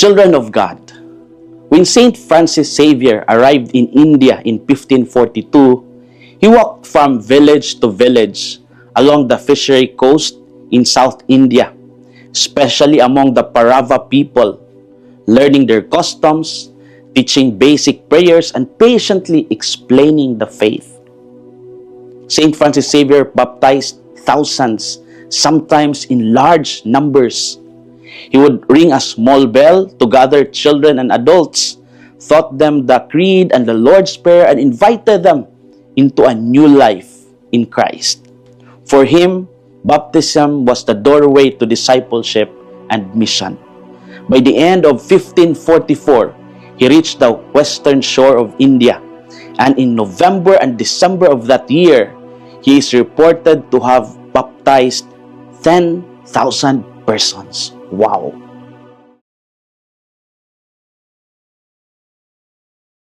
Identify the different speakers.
Speaker 1: Children of God, when Saint Francis Xavier arrived in India in 1542, he walked from village to village along the fishery coast in South India, especially among the Parava people, learning their customs, teaching basic prayers, and patiently explaining the faith. Saint Francis Xavier baptized thousands, sometimes in large numbers. He would ring a small bell to gather children and adults, taught them the Creed and the Lord's Prayer, and invited them into a new life in Christ. For him, baptism was the doorway to discipleship and mission. By the end of 1544, he reached the western shore of India, and in November and December of that year, he is reported to have baptized 10,000 persons. Wow!